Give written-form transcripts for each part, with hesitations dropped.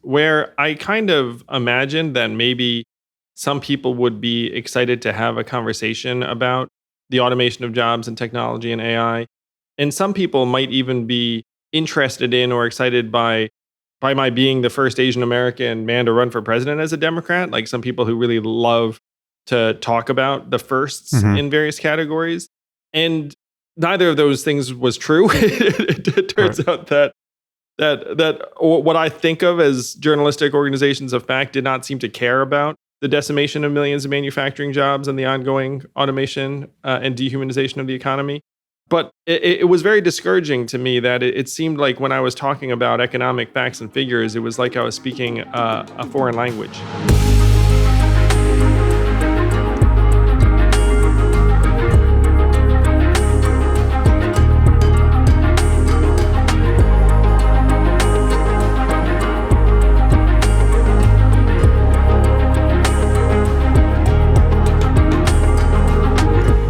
where I kind of imagined that maybe some people would be excited to have a conversation about the automation of jobs and technology and AI. And some people might even be interested in or excited by my being the first Asian American man to run for president as a Democrat. Like some people who really love to talk about the firsts Mhm. in various categories. And neither of those things was true. It turns out that what I think of as journalistic organizations of fact did not seem to care about the decimation of millions of manufacturing jobs and the ongoing automation and dehumanization of the economy. But it was very discouraging to me that it seemed like when I was talking about economic facts and figures, it was like I was speaking a foreign language.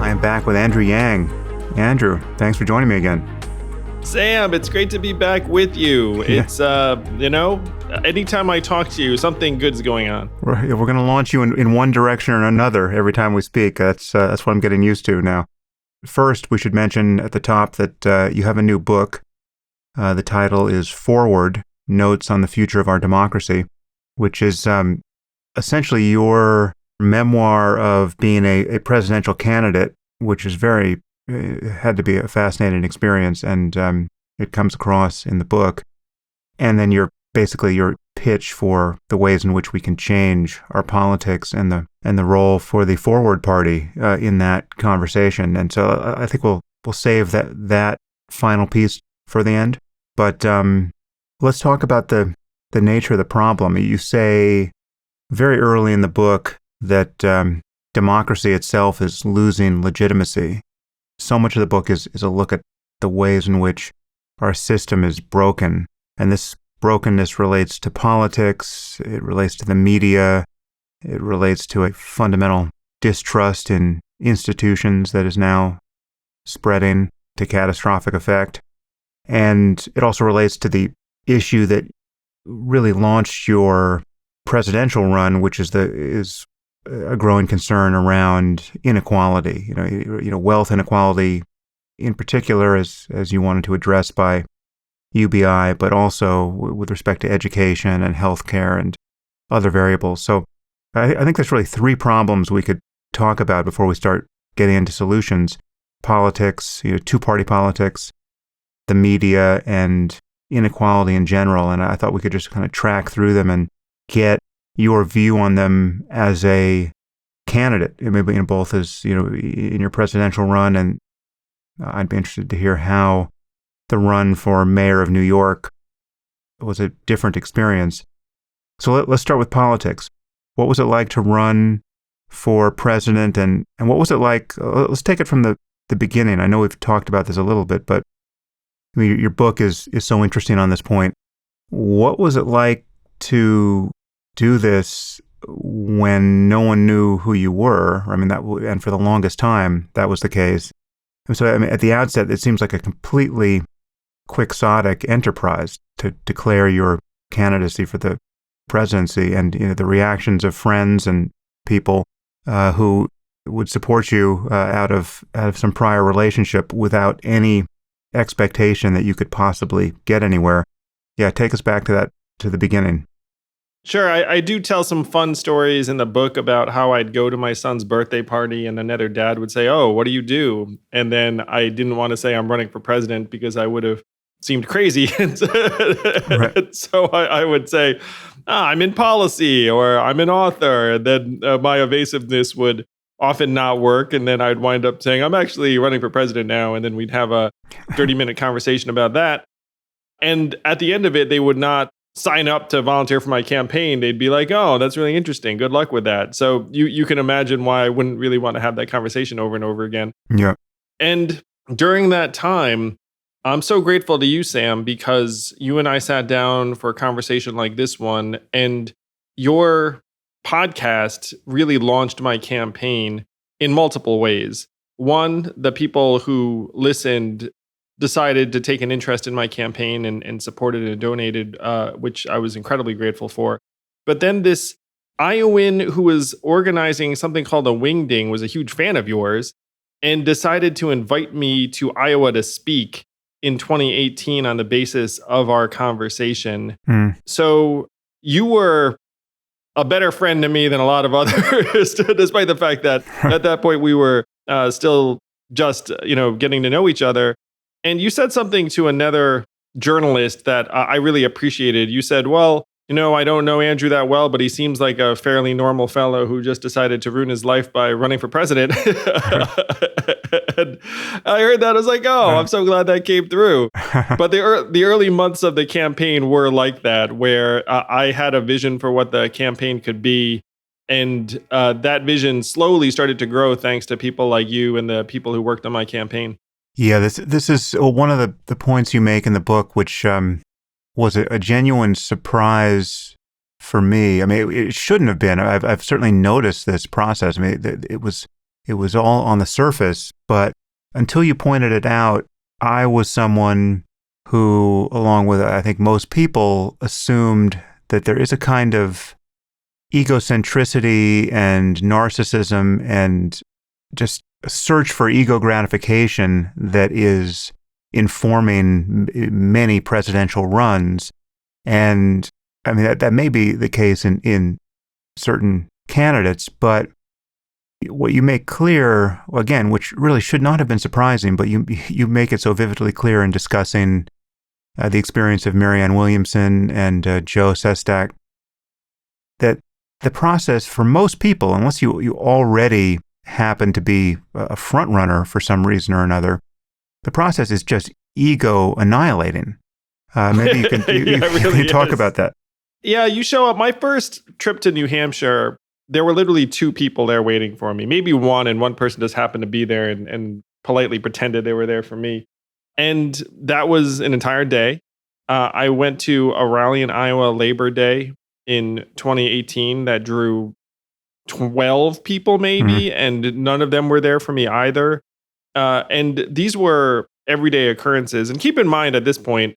I am back with Andrew Yang. Andrew, thanks for joining me again. Sam, it's great to be back with you. Yeah. It's, anytime I talk to you, something good's going on. We're going to launch you in one direction or another every time we speak. That's what I'm getting used to now. First, we should mention at the top that you have a new book. The title is Forward, Notes on the Future of Our Democracy, which is essentially your memoir of being a presidential candidate, which is had to be a fascinating experience, and it comes across in the book. And then your pitch for the ways in which we can change our politics and the role for the Forward Party in that conversation. And so I think we'll save that final piece for the end. But let's talk about the nature of the problem. You say very early in the book that democracy itself is losing legitimacy. So much of the book is a look at the ways in which our system is broken. And this brokenness relates to politics, it relates to the media, it relates to a fundamental distrust in institutions that is now spreading to catastrophic effect. And it also relates to the issue that really launched your presidential run, which is a growing concern around inequality, you know, wealth inequality in particular, as you wanted to address by UBI, but also with respect to education and healthcare and other variables. So I think there's really three problems we could talk about before we start getting into solutions: politics, two-party politics, the media, and inequality in general. And I thought we could just kind of track through them and get your view on them as a candidate, maybe both as, in your presidential run, and I'd be interested to hear how the run for mayor of New York was a different experience. So let's start with politics. What was it like to run for president, and what was it like? Let's take it from the beginning. I know we've talked about this a little bit, but I mean, your book is so interesting on this point. What was it like to do this when no one knew who you were? I mean, and for the longest time, that was the case. And so, I mean, at the outset, it seems like a completely quixotic enterprise to declare your candidacy for the presidency, and the reactions of friends and people who would support you out of some prior relationship without any expectation that you could possibly get anywhere. Yeah, take us back to the beginning. Sure, I do tell some fun stories in the book about how I'd go to my son's birthday party and another dad would say, "Oh, what do you do?" And then I didn't want to say I'm running for president because I would have seemed crazy. Right. So I would say, I'm in policy, or I'm an author. And then my evasiveness would often not work. And then I'd wind up saying, I'm actually running for president now. And then we'd have a 30-minute conversation about that. And at the end of it, they would not sign up to volunteer for my campaign. They'd be like, "Oh, that's really interesting. Good luck with that." So you can imagine why I wouldn't really want to have that conversation over and over again. Yeah. And during that time, I'm so grateful to you, Sam, because you and I sat down for a conversation like this one, and your podcast really launched my campaign in multiple ways. One, the people who listened decided to take an interest in my campaign and supported and donated, which I was incredibly grateful for. But then this Iowan who was organizing something called a Wingding was a huge fan of yours and decided to invite me to Iowa to speak in 2018 on the basis of our conversation. So you were a better friend to me than a lot of others, despite the fact that at that point we were still just, getting to know each other. And you said something to another journalist that I really appreciated. You said, well, I don't know Andrew that well, but he seems like a fairly normal fellow who just decided to ruin his life by running for president. And I heard that. I was like, oh, I'm so glad that came through. But the early months of the campaign were like that, where I had a vision for what the campaign could be. And that vision slowly started to grow thanks to people like you and the people who worked on my campaign. Yeah, this is one of the points you make in the book, which was a genuine surprise for me. I mean, it shouldn't have been. I've certainly noticed this process. I mean, it was all on the surface, but until you pointed it out, I was someone who, along with I think most people, assumed that there is a kind of egocentricity and narcissism and just a search for ego gratification that is informing many presidential runs. And I mean, that may be the case in certain candidates, but what you make clear, again, which really should not have been surprising, but you make it so vividly clear in discussing the experience of Maryanne Williamson and Joe Sestak, that the process for most people, unless you already happen to be a front runner for some reason or another, the process is just ego annihilating. Maybe you can you talk about that. Yeah, you show up. My first trip to New Hampshire, there were literally 2 people there waiting for me. Maybe one, and one person just happened to be there and politely pretended they were there for me. And that was an entire day. I went to a rally in Iowa Labor Day in 2018 that drew 12 people maybe, and none of them were there for me either. And these were everyday occurrences. And keep in mind at this point,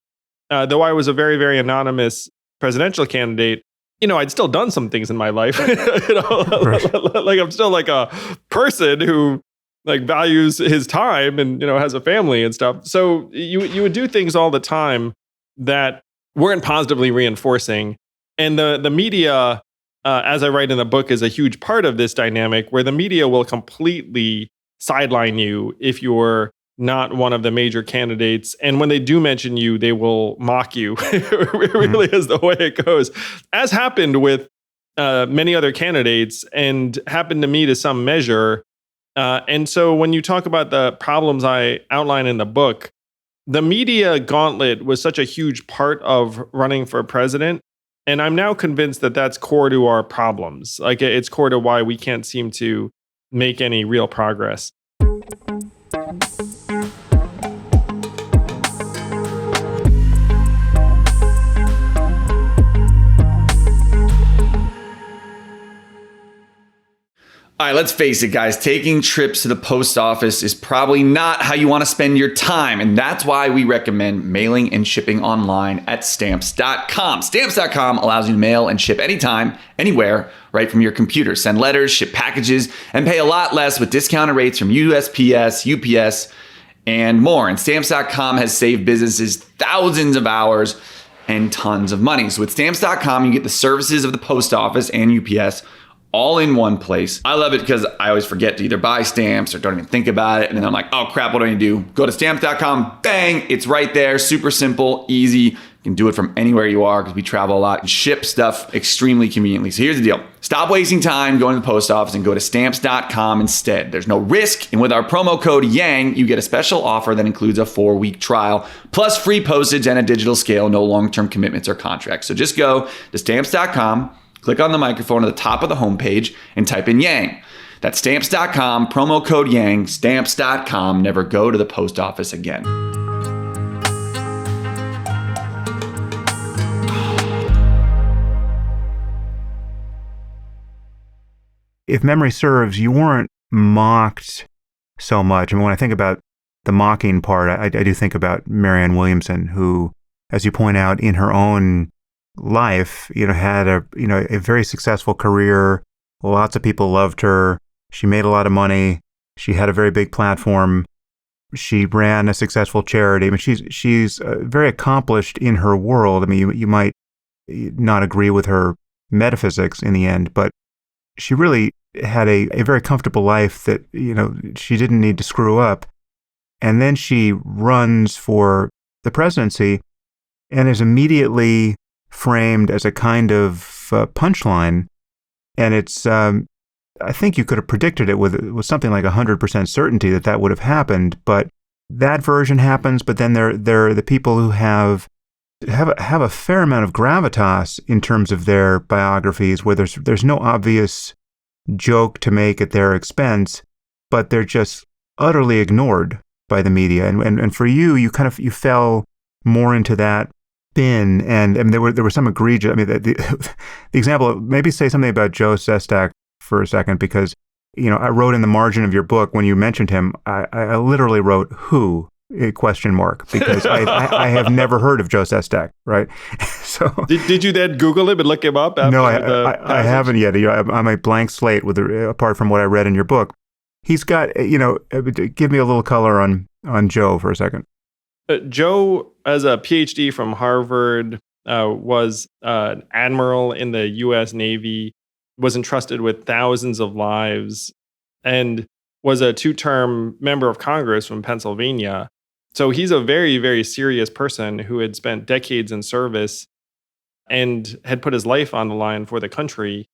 though I was a very, very anonymous presidential candidate, I'd still done some things in my life. Like I'm still like a person who like values his time and, has a family and stuff. So you would do things all the time that weren't positively reinforcing. And the media, as I write in the book, is a huge part of this dynamic where the media will completely sideline you if you're not one of the major candidates. And when they do mention you, they will mock you. It really is the way it goes, as happened with many other candidates and happened to me to some measure. And so when you talk about the problems I outline in the book, the media gauntlet was such a huge part of running for president. And I'm now convinced that that's core to our problems. Like it's core to why we can't seem to make any real progress. All right, let's face it, guys. Taking trips to the post office is probably not how you want to spend your time. And that's why we recommend mailing and shipping online at Stamps.com. Stamps.com allows you to mail and ship anytime, anywhere, right from your computer. Send letters, ship packages, and pay a lot less with discounted rates from USPS, UPS, and more. And Stamps.com has saved businesses thousands of hours and tons of money. So with Stamps.com, you get the services of the post office and UPS all in one place. I love it because I always forget to either buy stamps or don't even think about it. And then I'm like, oh crap, what do I need to do? Go to Stamps.com, bang, it's right there. Super simple, easy. You can do it from anywhere you are because we travel a lot and ship stuff extremely conveniently. So here's the deal. Stop wasting time going to the post office and go to Stamps.com instead. There's no risk. And with our promo code YANG, you get a special offer that includes a 4-week trial, plus free postage and a digital scale, no long-term commitments or contracts. So just go to Stamps.com, click on the microphone at the top of the homepage and type in Yang. That's Stamps.com, promo code Yang, Stamps.com. Never go to the post office again. If memory serves, you weren't mocked so much. I mean, when I think about the mocking part, I do think about Maryanne Williamson, who, as you point out, in her own life, had a very successful career. Lots of people loved her. She made a lot of money. She had a very big platform. She ran a successful charity. I mean, she's very accomplished in her world. I mean, you might not agree with her metaphysics in the end, but she really had a very comfortable life that, she didn't need to screw up. And then she runs for the presidency and is immediately framed as a kind of punchline. And it's, I think you could have predicted it with something like 100% certainty that would have happened. But that version happens. But then there are the people who have a fair amount of gravitas in terms of their biographies, where there's no obvious joke to make at their expense, but they're just utterly ignored by the media. And for you, you fell more into that bin. And I mean, there were some egregious. I mean, the example. Maybe say something about Joe Sestak for a second, because I wrote in the margin of your book when you mentioned him, I literally wrote "who?" question mark, because I have never heard of Joe Sestak, right? So did you then Google him and look him up? No, I haven't yet. I'm a blank slate apart from what I read in your book. He's got, give me a little color on Joe for a second. Joe, as a PhD from Harvard, was an admiral in the U.S. Navy, was entrusted with thousands of lives, and was a 2-term member of Congress from Pennsylvania. So he's a very, very serious person who had spent decades in service and had put his life on the line for the country.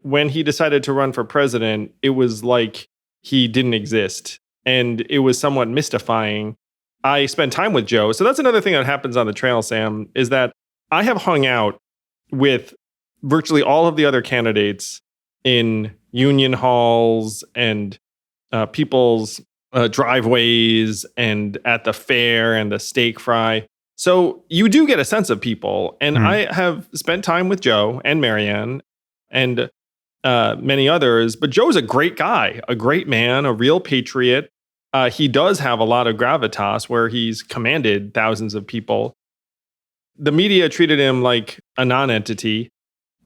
When he decided to run for president, it was like he didn't exist. And it was somewhat mystifying. I spent time with Joe. So that's another thing that happens on the trail, Sam, is that I have hung out with virtually all of the other candidates in union halls and people's driveways and at the fair and the steak fry. So you do get a sense of people. And I have spent time with Joe and Maryanne and many others. But Joe's a great guy, a great man, a real patriot. He does have a lot of gravitas where he's commanded thousands of people. The media treated him like a non-entity.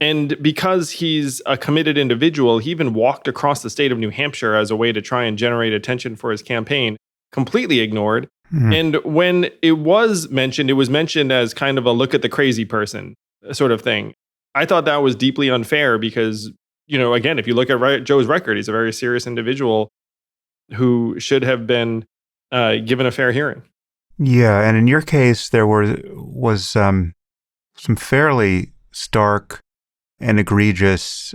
And because he's a committed individual, he even walked across the state of New Hampshire as a way to try and generate attention for his campaign, completely ignored. And when it was mentioned as kind of a look at the crazy person sort of thing. I thought that was deeply unfair because, again, if you look at Joe's record, he's a very serious individual who should have been given a fair hearing. Yeah, and in your case, there was some fairly stark and egregious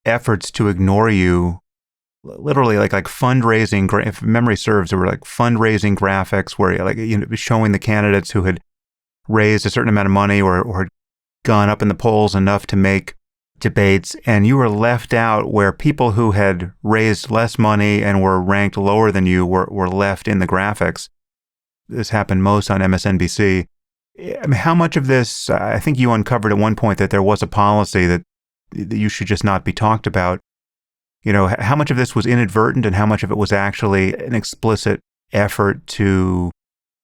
efforts to ignore you, literally like fundraising. If memory serves, there were like fundraising graphics where showing the candidates who had raised a certain amount of money or had gone up in the polls enough to make debates, and you were left out where people who had raised less money and were ranked lower than you were left in the graphics. This happened most on MSNBC. I mean, how much of this, I think you uncovered at one point that there was a policy that you should just not be talked about. How much of this was inadvertent and how much of it was actually an explicit effort to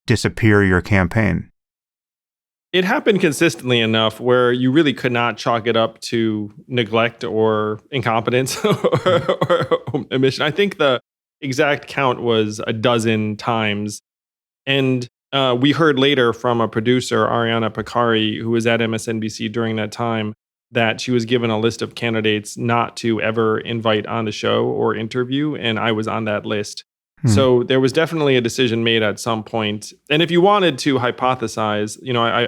disappear your campaign? It happened consistently enough where you really could not chalk it up to neglect or incompetence or omission. I think the exact count was a dozen times. And we heard later from a producer, Ariana Picari, who was at MSNBC during that time, that she was given a list of candidates not to ever invite on the show or interview, and I was on that list. So there was definitely a decision made at some point. And if you wanted to hypothesize,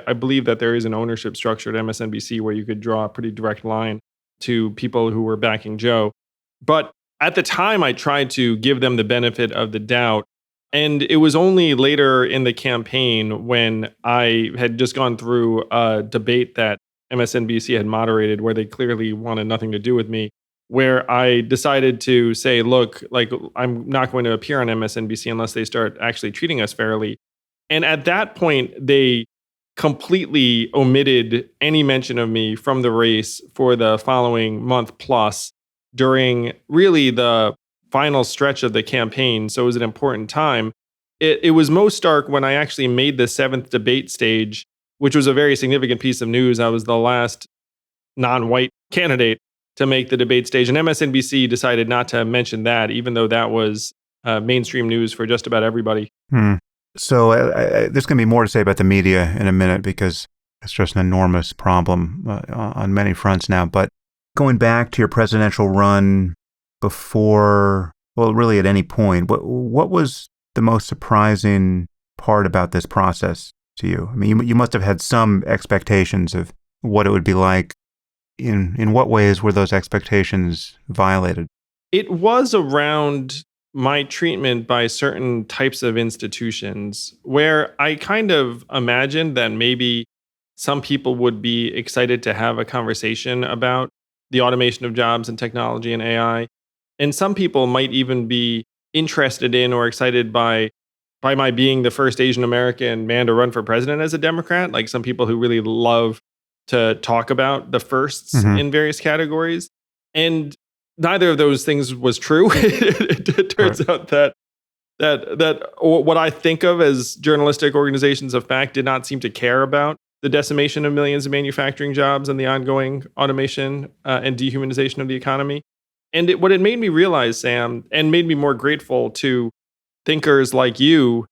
I believe that there is an ownership structure at MSNBC where you could draw a pretty direct line to people who were backing Joe. But at the time, I tried to give them the benefit of the doubt. And it was only later in the campaign when I had just gone through a debate that MSNBC had moderated where they clearly wanted nothing to do with me, where I decided to say, look, I'm not going to appear on MSNBC unless they start actually treating us fairly. And at that point, they completely omitted any mention of me from the race for the following month plus during really the final stretch of the campaign. So it was an important time. it was most stark when I actually made the 7th debate stage, which was a very significant piece of news. I was the last non-white candidate to make the debate stage. And MSNBC decided not to mention that, even though that was mainstream news for just about everybody. So there's going to be more to say about the media in a minute because it's just an enormous problem on many fronts now. But going back to your presidential run before, well, really at any point, what was the most surprising part about this process to you? I mean, you must have had some expectations of what it would be like. In what ways were those expectations violated? It was around my treatment by certain types of institutions where I kind of imagined that maybe some people would be excited to have a conversation about the automation of jobs and technology and AI. And some people might even be interested in or excited by my being the first Asian American man to run for president as a Democrat, like some people who really love to talk about the firsts in various categories. And neither of those things was true. It turns out that what I think of as journalistic organizations of fact did not seem to care about the decimation of millions of manufacturing jobs and the ongoing automation and dehumanization of the economy. And what it made me realize, Sam, and made me more grateful to thinkers like you,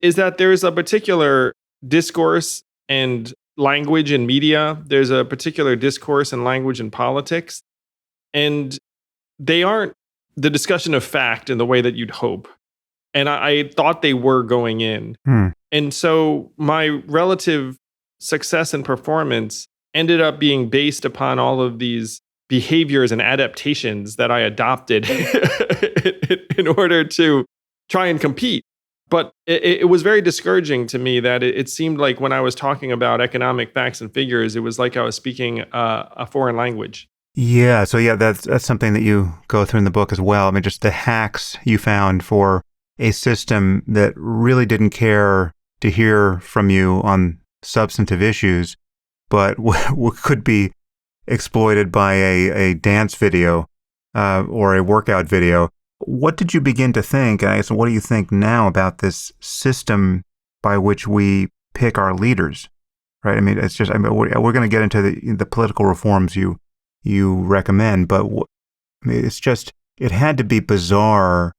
is that there's a particular discourse and language in media. There's a particular discourse and language in politics. And they aren't the discussion of fact in the way that you'd hope. And I thought they were going in. And so my relative success and performance ended up being based upon all of these behaviors and adaptations that I adopted in order to try and compete. But it was very discouraging to me that it seemed like when I was talking about economic facts and figures, it was like I was speaking a foreign language. Yeah, so that's something that you go through in the book as well. I mean, just the hacks you found for a system that really didn't care to hear from you on substantive issues, but could be exploited by a dance video or a workout video. What did you begin to think, and I guess what do you think now about this system by which we pick our leaders, right? I mean, it's just, we're going to get into the political reforms you recommend, but it's just, it had to be bizarre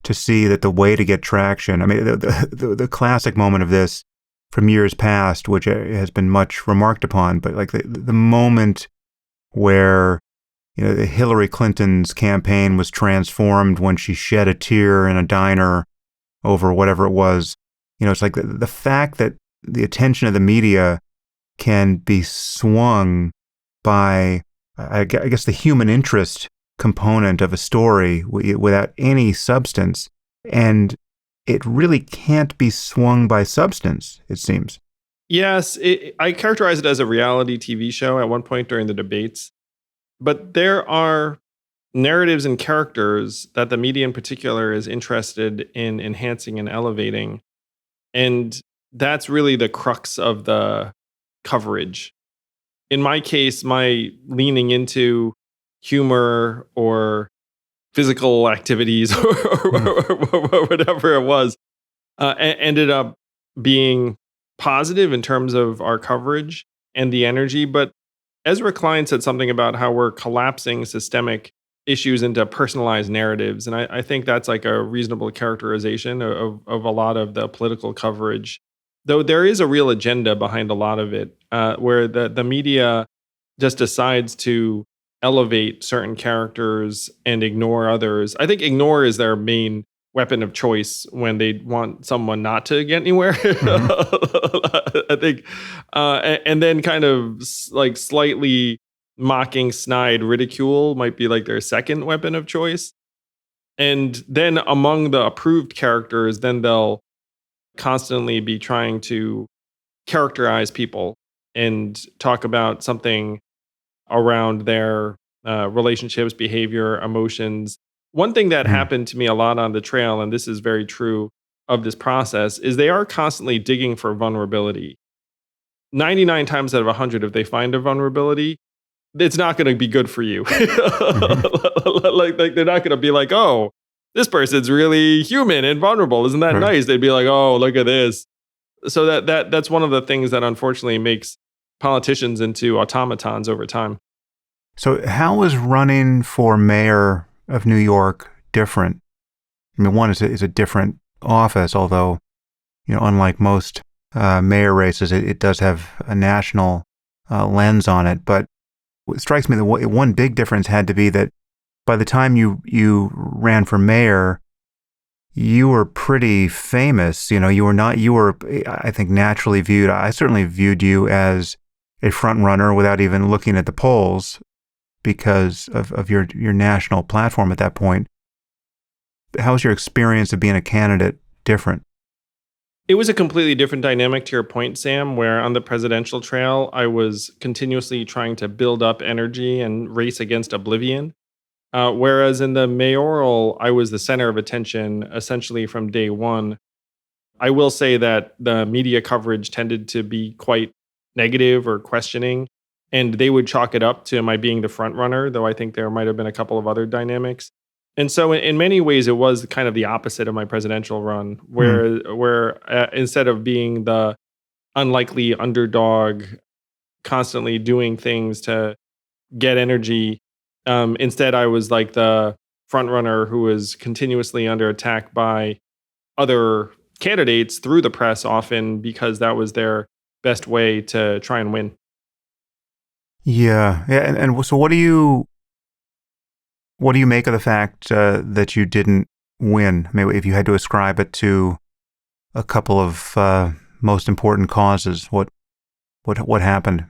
to see that the way to get traction, I mean, the classic moment of this from years past, which has been much remarked upon, but like the moment where Hillary Clinton's campaign was transformed when she shed a tear in a diner over whatever it was. It's like the fact that the attention of the media can be swung by, I guess, the human interest component of a story without any substance. And it really can't be swung by substance, it seems. Yes, I characterize it as a reality TV show at one point during the debates. But there are narratives and characters that the media in particular is interested in enhancing and elevating. And that's really the crux of the coverage. In my case, my leaning into humor or physical activities or whatever it was ended up being positive in terms of our coverage and the energy. But Ezra Klein said something about how we're collapsing systemic issues into personalized narratives. And I think that's like a reasonable characterization of a lot of the political coverage, though there is a real agenda behind a lot of it, where the media just decides to elevate certain characters and ignore others. I think ignore is their main weapon of choice when they want someone not to get anywhere. I think, and then kind of like slightly mocking, snide ridicule might be like their second weapon of choice. And then among the approved characters, then they'll constantly be trying to characterize people and talk about something around their relationships, behavior, emotions. One thing that happened to me a lot on the trail, and this is very true of this process, is they are constantly digging for vulnerability. 99 times out of 100, if they find a vulnerability, it's not going to be good for you. Like they're not going to be like, oh, this person's really human and vulnerable. Isn't that nice? They'd be like, oh, look at this. So that's one of the things that unfortunately makes politicians into automatons over time. So how is running for mayor of New York different? I mean, one is a different office, although, unlike most mayor races, it does have a national lens on it. But it strikes me that one big difference had to be that by the time you ran for mayor, you were pretty famous. You were, I think, naturally viewed. I certainly viewed you as a front runner without even looking at the polls because of your national platform at that point. How was your experience of being a candidate different? It was a completely different dynamic to your point, Sam, where on the presidential trail, I was continuously trying to build up energy and race against oblivion. Whereas in the mayoral, I was the center of attention essentially from day one. I will say that the media coverage tended to be quite negative or questioning, and they would chalk it up to my being the front runner, though I think there might have been a couple of other dynamics. And so in many ways, it was kind of the opposite of my presidential run, where instead of being the unlikely underdog, constantly doing things to get energy, instead I was like the front runner who was continuously under attack by other candidates through the press, often because that was their best way to try and win. Yeah. And so what do you make of the fact that you didn't win? Maybe if you had to ascribe it to a couple of most important causes, what happened?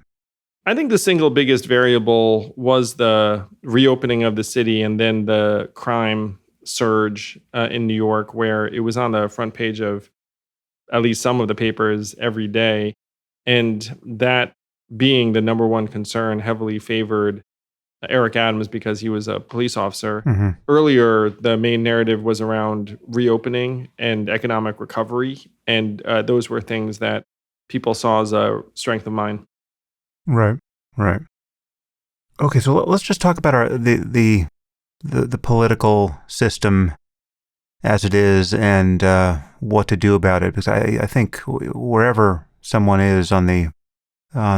I think the single biggest variable was the reopening of the city and then the crime surge in New York, where it was on the front page of at least some of the papers every day. And that being the number one concern heavily favored Eric Adams because he was a police officer. Mm-hmm. Earlier, the main narrative was around reopening and economic recovery. And those were things that people saw as a strength of mine. Right. Okay, so let's just talk about the political system as it is and what to do about it. Because I think wherever someone is on the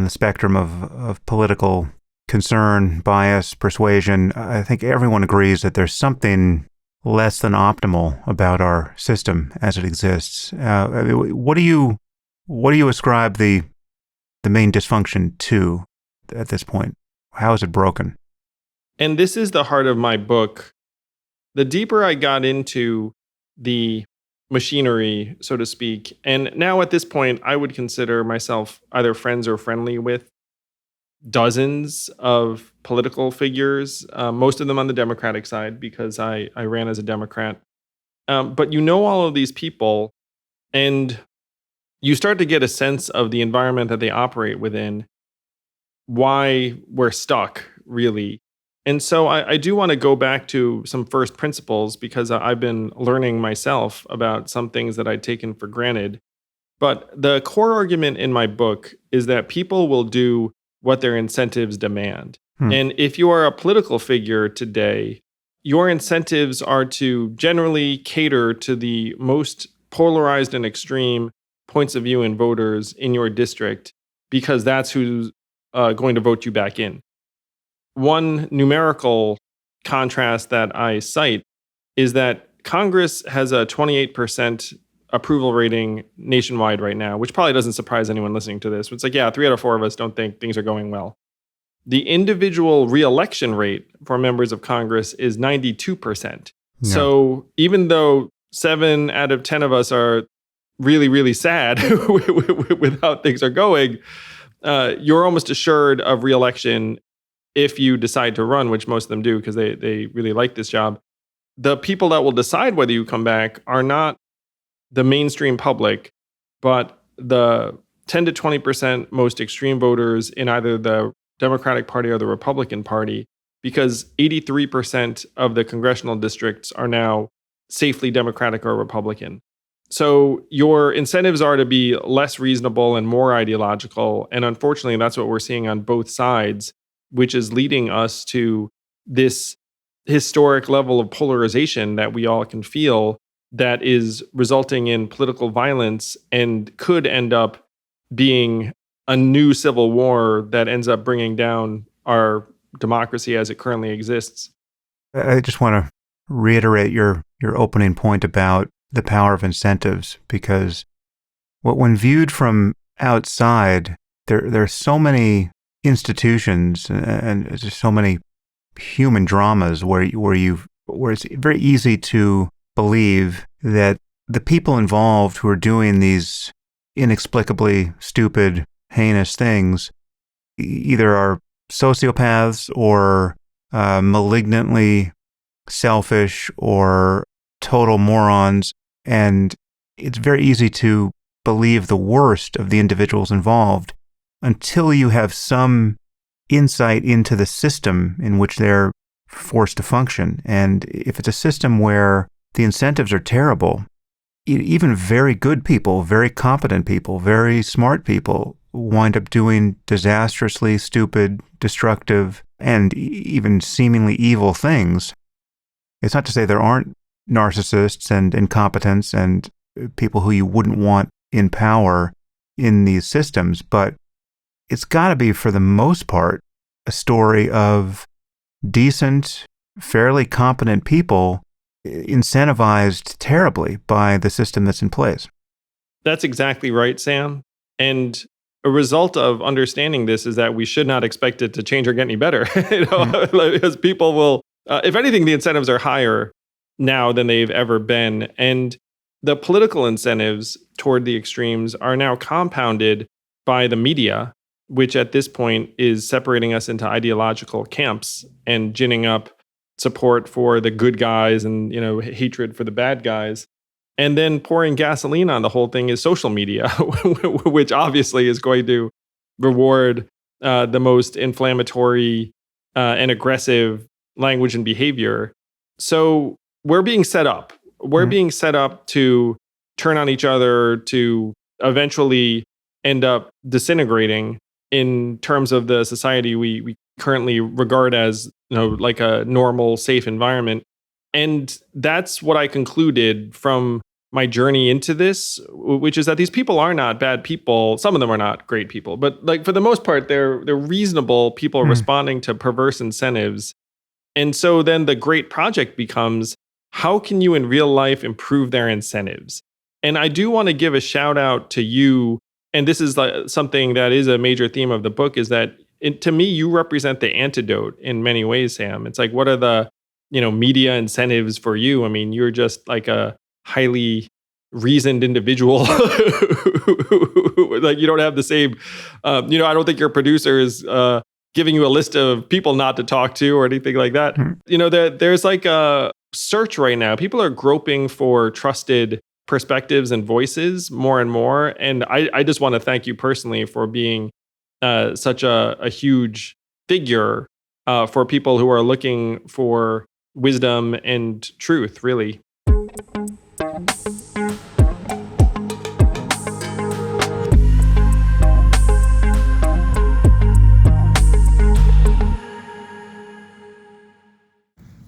spectrum of political concern, bias, persuasion, I think everyone agrees that there's something less than optimal about our system as it exists. What do you ascribe the main dysfunction to at this point? How is it broken? And this is the heart of my book. The deeper I got into the machinery, so to speak, and now at this point, I would consider myself either friends or friendly with dozens of political figures, most of them on the Democratic side because I ran as a Democrat. But all of these people, and you start to get a sense of the environment that they operate within, why we're stuck, really. And so I do want to go back to some first principles because I've been learning myself about some things that I'd taken for granted. But the core argument in my book is that people will do what their incentives demand. And if you are a political figure today, your incentives are to generally cater to the most polarized and extreme points of view in voters in your district because that's who's going to vote you back in. One numerical contrast that I cite is that Congress has a 28% approval rating nationwide right now, which probably doesn't surprise anyone listening to this. It's like, 3 out of 4 of us don't think things are going well. The individual reelection rate for members of Congress is 92%. Yeah. So even though 7 out of 10 of us are really, really sad with how things are going, you're almost assured of reelection if you decide to run, which most of them do because they really like this job. The people that will decide whether you come back are not the mainstream public, but the 10 to 20% most extreme voters in either the Democratic Party or the Republican Party, because 83% of the congressional districts are now safely Democratic or Republican. So your incentives are to be less reasonable and more ideological. And unfortunately, that's what we're seeing on both sides, which is leading us to this historic level of polarization that we all can feel that is resulting in political violence and could end up being a new civil war that ends up bringing down our democracy as it currently exists. I just want to reiterate your opening point about the power of incentives, because when viewed from outside, there are so many institutions and there's so many human dramas where it's very easy to believe that the people involved who are doing these inexplicably stupid, heinous things either are sociopaths or malignantly selfish or total morons, and it's very easy to believe the worst of the individuals involved until you have some insight into the system in which they're forced to function. And if it's a system where the incentives are terrible, even very good people, very competent people, very smart people wind up doing disastrously stupid, destructive, and even seemingly evil things. It's not to say there aren't narcissists and incompetents and people who you wouldn't want in power in these systems, but it's got to be, for the most part, a story of decent, fairly competent people incentivized terribly by the system that's in place. That's exactly right, Sam. And a result of understanding this is that we should not expect it to change or get any better. Because people will, if anything, the incentives are higher now than they've ever been. And the political incentives toward the extremes are now compounded by the media, which at this point is separating us into ideological camps and ginning up support for the good guys and, hatred for the bad guys. And then pouring gasoline on the whole thing is social media, which obviously is going to reward the most inflammatory and aggressive language and behavior. So we're being set up. We're being set up to turn on each other, to eventually end up disintegrating in terms of the society we currently regard as, like a normal, safe environment. And that's what I concluded from my journey into this, which is that these people are not bad people. Some of them are not great people, but like for the most part, they're reasonable people responding to perverse incentives. And so then the great project becomes, how can you in real life improve their incentives? And I do want to give a shout out to you. And this is something that is a major theme of the book, is that to me, you represent the antidote in many ways, Sam. It's like, what are the, media incentives for you? I mean, you're just like a highly reasoned individual. Like, you don't have the same, I don't think your producer is giving you a list of people not to talk to or anything like that. There's like a search right now. People are groping for trusted perspectives and voices more and more. And I just want to thank you personally for being such a huge figure for people who are looking for wisdom and truth, really.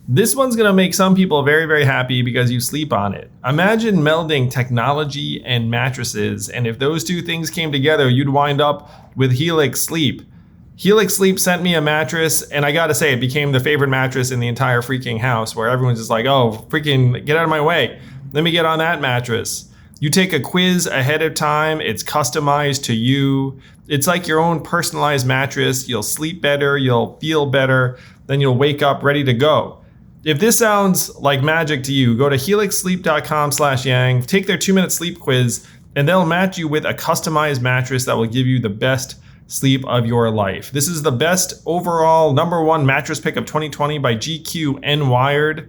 This one's going to make some people very, very happy because you sleep on it. Imagine melding technology and mattresses, and if those two things came together, you'd wind up with Helix Sleep. Helix Sleep sent me a mattress, and I gotta say, it became the favorite mattress in the entire freaking house, where everyone's just like, oh, freaking get out of my way. Let me get on that mattress. You take a quiz ahead of time. It's customized to you. It's like your own personalized mattress. You'll sleep better. You'll feel better. Then you'll wake up ready to go. If this sounds like magic to you, go to helixsleep.com/yang, take their 2-minute sleep quiz, and they'll match you with a customized mattress that will give you the best sleep of your life. This is the best overall #1 mattress pick of 2020 by GQ and Wired.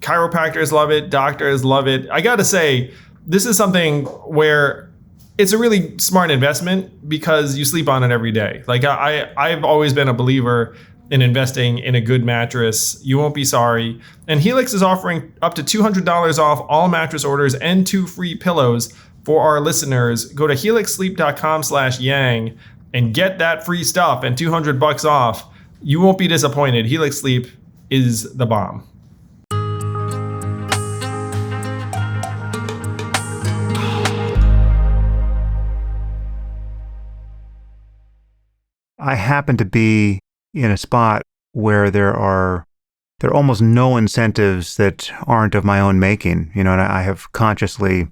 Chiropractors love it. Doctors love it. I gotta say, this is something where it's a really smart investment because you sleep on it every day. Like I've always been a believer in investing in a good mattress. You won't be sorry. And Helix is offering up to $200 off all mattress orders and 2 free pillows for our listeners. Go to helixsleep.com/yang and get that free stuff and $200 off. You won't be disappointed. Helix Sleep, is the bomb. I happen to be in a spot where there are almost no incentives that aren't of my own making, and I have consciously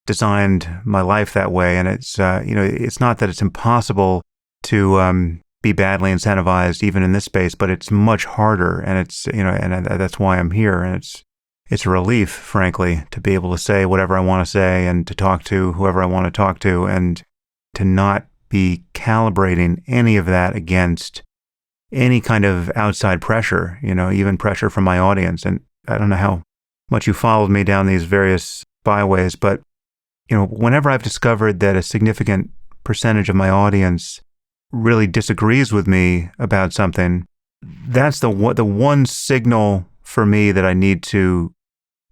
designed my life that way. And it's, it's not that it's impossible to be badly incentivized even in this space, but it's much harder. And it's, and that's why I'm here. And it's a relief, frankly, to be able to say whatever I want to say and to talk to whoever I want to talk to, and to not be calibrating any of that against any kind of outside pressure, even pressure from my audience. And I don't know how much you followed me down these various byways, but, whenever I've discovered that a significant percentage of my audience really disagrees with me about something, that's the one signal for me that I need to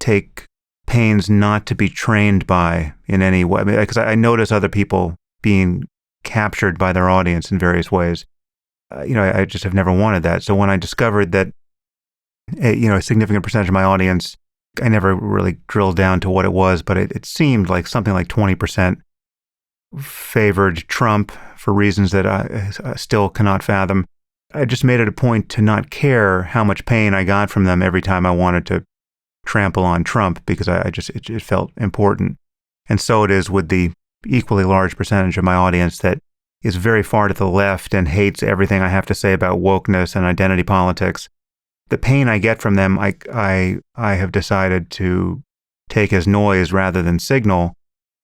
take pains not to be trained by in any way. Because I notice other people being captured by their audience in various ways. I just have never wanted that. So when I discovered that, a significant percentage of my audience, I never really drilled down to what it was, but it seemed like something like 20% favored Trump for reasons that I still cannot fathom. I just made it a point to not care how much pain I got from them every time I wanted to trample on Trump, because it felt important. And so it is with the equally large percentage of my audience that is very far to the left and hates everything I have to say about wokeness and identity politics. The pain I get from them, I have decided to take as noise rather than signal,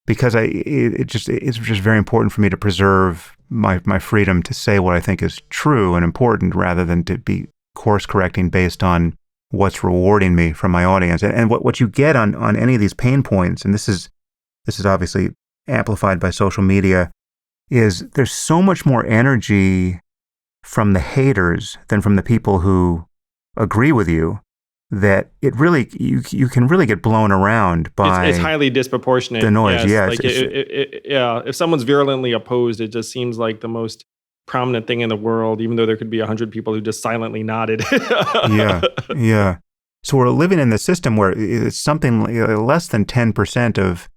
because it's just very important for me to preserve my freedom to say what I think is true and important, rather than to be course correcting based on what's rewarding me from my audience. And what you get on any of these pain points, and this is obviously amplified by social media, is there's so much more energy from the haters than from the people who agree with you, that it really, you can really get blown around by it's highly disproportionate. The noise, yes. Like if someone's virulently opposed, it just seems like the most prominent thing in the world, even though there could be 100 people who just silently nodded. Yeah. So we're living in the system where it's something less than 10% of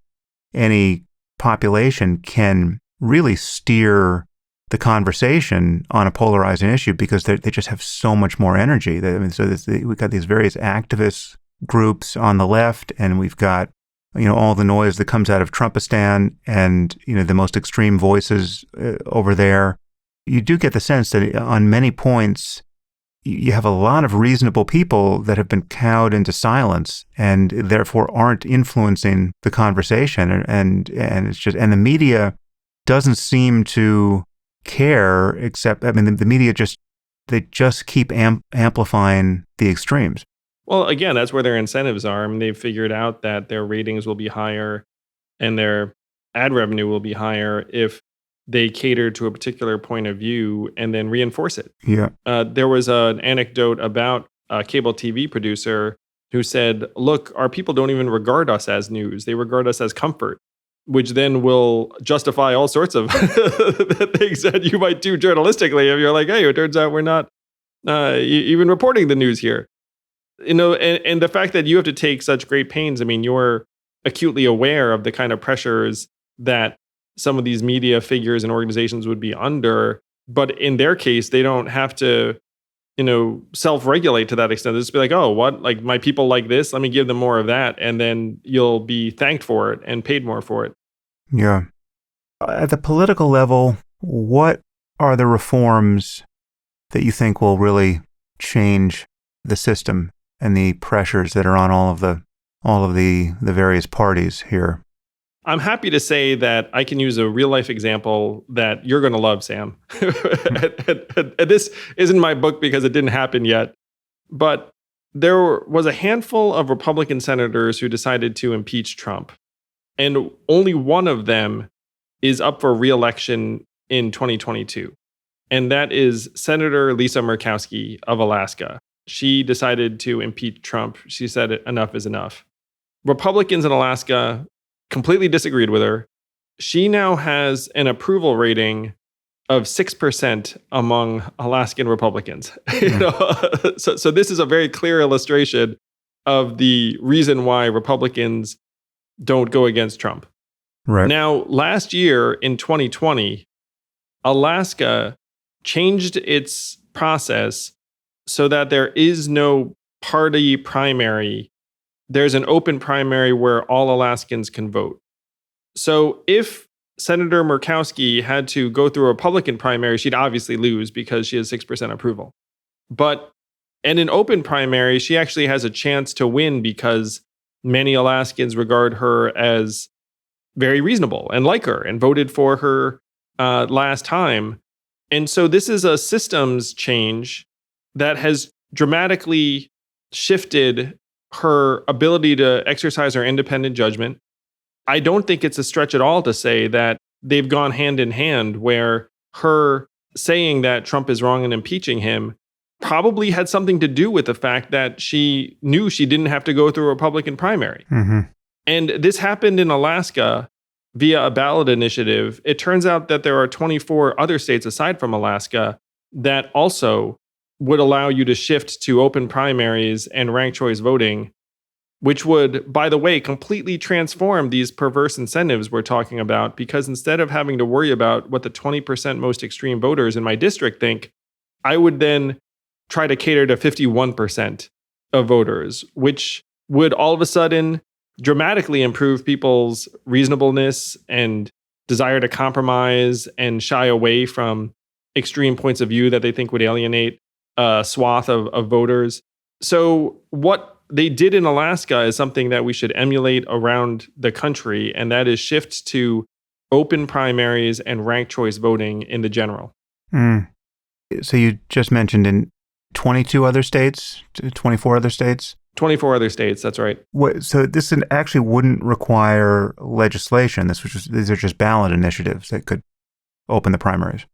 any population can really steer the conversation on a polarizing issue, because they just have so much more energy. We've got these various activist groups on the left, and we've got all the noise that comes out of Trumpistan, and the most extreme voices over there. You do get the sense that on many points you have a lot of reasonable people that have been cowed into silence, and therefore aren't influencing the conversation. And the media doesn't seem to care, except, the media just keep amplifying the extremes. Well, again, that's where their incentives are. They've figured out that their ratings will be higher and their ad revenue will be higher if they cater to a particular point of view and then reinforce it. Yeah. There was an anecdote about a cable TV producer who said, look, our people don't even regard us as news. They regard us as comfort, which then will justify all sorts of things that you might do journalistically if you're like, hey, it turns out we're not even reporting the news here. And the fact that you have to take such great pains, you're acutely aware of the kind of pressures that some of these media figures and organizations would be under. But in their case, they don't have to, self-regulate to that extent. They just be like, oh, what? Like, my people like this, let me give them more of that. And then you'll be thanked for it and paid more for it. Yeah. At the political level, what are the reforms that you think will really change the system and the pressures that are on all of the various parties here? I'm happy to say that I can use a real life example that you're going to love, Sam. And this isn't my book because it didn't happen yet, but there was a handful of Republican senators who decided to impeach Trump. And only one of them is up for re-election in 2022. And that is Senator Lisa Murkowski of Alaska. She decided to impeach Trump. She said enough is enough. Republicans in Alaska completely disagreed with her. She now has an approval rating of 6% among Alaskan Republicans. So this is a very clear illustration of the reason why Republicans don't go against Trump. Right. Now, last year in 2020, Alaska changed its process so that there is no party primary. There's an open primary where all Alaskans can vote. So if Senator Murkowski had to go through a Republican primary, she'd obviously lose because she has 6% approval. But in an open primary, she actually has a chance to win because many Alaskans regard her as very reasonable and like her and voted for her last time. And so this is a systems change that has dramatically shifted her ability to exercise her independent judgment. I don't think it's a stretch at all to say that they've gone hand in hand, where her saying that Trump is wrong in impeaching him probably had something to do with the fact that she knew she didn't have to go through a Republican primary. Mm-hmm. And this happened in Alaska via a ballot initiative. It turns out that there are 24 other states aside from Alaska that also would allow you to shift to open primaries and ranked choice voting, which would, by the way, completely transform these perverse incentives we're talking about, because instead of having to worry about what the 20% most extreme voters in my district think, I would then try to cater to 51% of voters, which would all of a sudden dramatically improve people's reasonableness and desire to compromise and shy away from extreme points of view that they think would alienate a swath of voters. So what they did in Alaska is something that we should emulate around the country, and that is shift to open primaries and ranked choice voting in the general. So you just mentioned in 22 other states, 24 other states? 24 other states, that's right. So this actually wouldn't require legislation. These are just ballot initiatives that could open the primaries.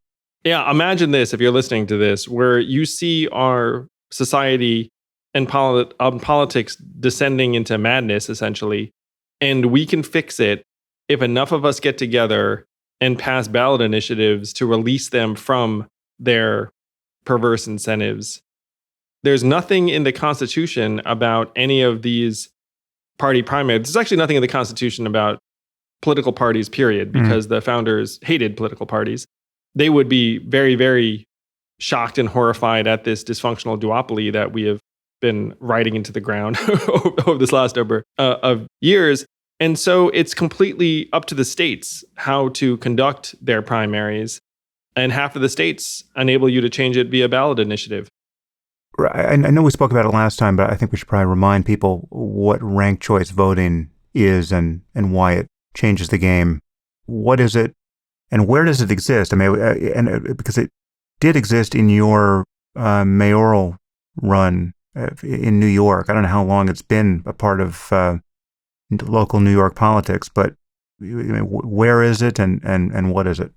Yeah, imagine this, if you're listening to this, where you see our society and politics descending into madness, essentially, and we can fix it if enough of us get together and pass ballot initiatives to release them from their perverse incentives. There's nothing in the Constitution about any of these party primaries. There's actually nothing in the Constitution about political parties, period, because the founders hated political parties. They would be very, very shocked and horrified at this dysfunctional duopoly that we have been riding into the ground over this last number of years. And so it's completely up to the states how to conduct their primaries. And half of the states enable you to change it via ballot initiative. Right. I know we spoke about it last time, but I think we should probably remind people what ranked choice voting is and why it changes the game. What is it, and where does it exist? I mean, because it did exist in your mayoral run in New York. I don't know how long it's been a part of local New York politics, but where is it and what is it?